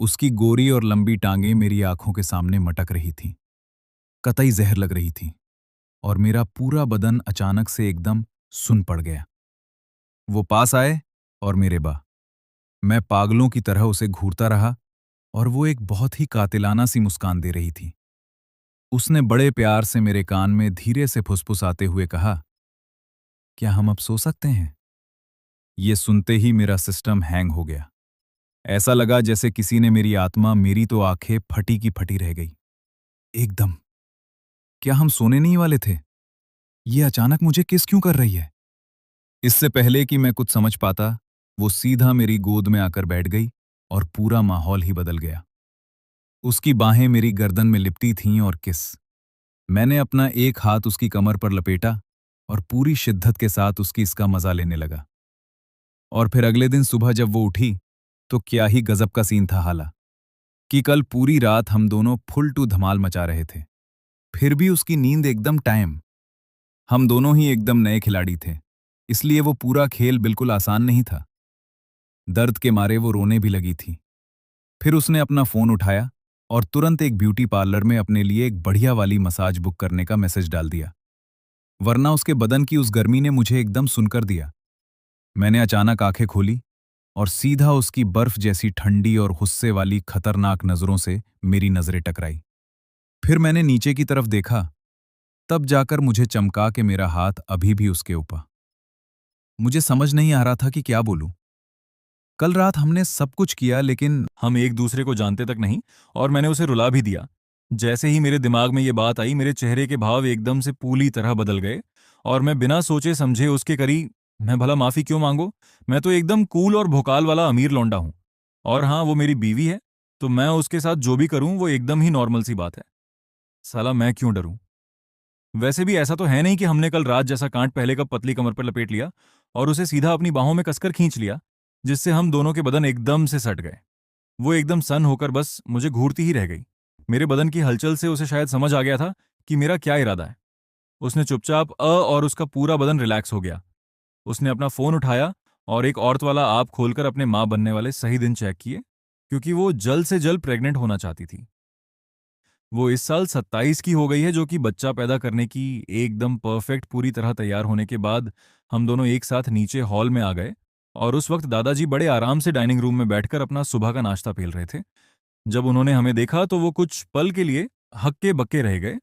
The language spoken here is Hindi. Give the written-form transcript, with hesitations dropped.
उसकी गोरी और लंबी टांगें मेरी आंखों के सामने मटक रही थीं, कतई जहर लग रही थीं, और मेरा पूरा बदन अचानक से एकदम सुन पड़ गया। वो पास आए और मेरे बा। मैं पागलों की तरह उसे घूरता रहा और वो एक बहुत ही कातिलाना सी मुस्कान दे रही थी। उसने बड़े प्यार से मेरे कान में धीरे से फुसफुसाते हुए कहा, क्या हम अब सो सकते हैं? ये सुनते ही मेरा सिस्टम हैंग हो गया। ऐसा लगा जैसे किसी ने मेरी आत्मा, मेरी तो आंखें फटी की फटी रह गई। एकदम। क्या हम सोने नहीं वाले थे? ये अचानक मुझे किस क्यों कर रही है? इससे पहले कि मैं कुछ समझ पाता, वो सीधा मेरी गोद में आकर बैठ गई और पूरा माहौल ही बदल गया। उसकी बाहें मेरी गर्दन में लिपटी थीं और किस। मैंने अपना एक हाथ उसकी कमर पर लपेटा और पूरी शिद्दत के साथ उसकी इसका मजा लेने लगा। और फिर अगले दिन सुबह जब वो उठी, तो क्या ही गजब का सीन था हाला, कि कल पूरी रात हम दोनों फुल टू धमाल मचा रहे थे। फिर भी उसकी नींद एकदम टाइम। हम दोनों ही एकदम नए खिलाड़ी थे, इसलिए वो पूरा खेल बिल्कुल आसान नहीं था। दर्द के मारे वो रोने भी लगी थी। फिर उसने अपना फोन उठाया और तुरंत एक ब्यूटी पार्लर में अपने लिए एक बढ़िया वाली मसाज बुक करने का मैसेज डाल दिया, वरना उसके बदन की उस गर्मी ने मुझे एकदम सुनकर दिया। मैंने अचानक आंखें खोली और सीधा उसकी बर्फ जैसी ठंडी और गुस्से वाली खतरनाक नजरों से मेरी नजरें टकराई। फिर मैंने नीचे की तरफ देखा, तब जाकर मुझे चमका के मेरा हाथ अभी भी उसके ऊपर। मुझे समझ नहीं आ रहा था कि क्या बोलूं। कल रात हमने सब कुछ किया, लेकिन हम एक दूसरे को जानते तक नहीं, और मैंने उसे रुला भी दिया। जैसे ही मेरे दिमाग में ये बात आई, मेरे चेहरे के भाव एकदम से पूरी तरह बदल गए, और मैं बिना सोचे समझे उसके करी। मैं भला माफी क्यों मांगू? मैं तो एकदम कूल और भोकाल वाला अमीर लौंडा हूं। और हाँ, वो मेरी बीवी है, तो मैं उसके साथ जो भी करूं वो एकदम ही नॉर्मल सी बात है। साला मैं क्यों डरूं? वैसे भी ऐसा तो है नहीं कि हमने कल रात जैसा कांड पहले का पतली कमर पर लपेट लिया और उसे सीधा अपनी बाहों में कसकर खींच लिया, जिससे हम दोनों के बदन एकदम से सट गए। वो एकदम सन होकर बस मुझे घूरती ही रह गई। मेरे बदन की हलचल से उसे शायद समझ आ गया था कि मेरा क्या इरादा है। उसने चुपचाप और उसका पूरा बदन रिलैक्स हो गया। उसने अपना फोन उठाया और एक औरत वाला आप खोलकर अपने मां बनने वाले सही दिन चेक किए, क्योंकि वो जल्द से जल्द प्रेग्नेंट होना चाहती थी। वो इस साल 27 की हो गई है, जो कि बच्चा पैदा करने की एकदम परफेक्ट पूरी तरह तैयार होने के बाद हम दोनों एक साथ नीचे हॉल में आ गए। और उस वक्त दादाजी बड़े आराम से डाइनिंग रूम में बैठकर अपना सुबह का नाश्ता पेल रहे थे। जब उन्होंने हमें देखा तो वो कुछ पल के लिए हक्के बक्के रह गए,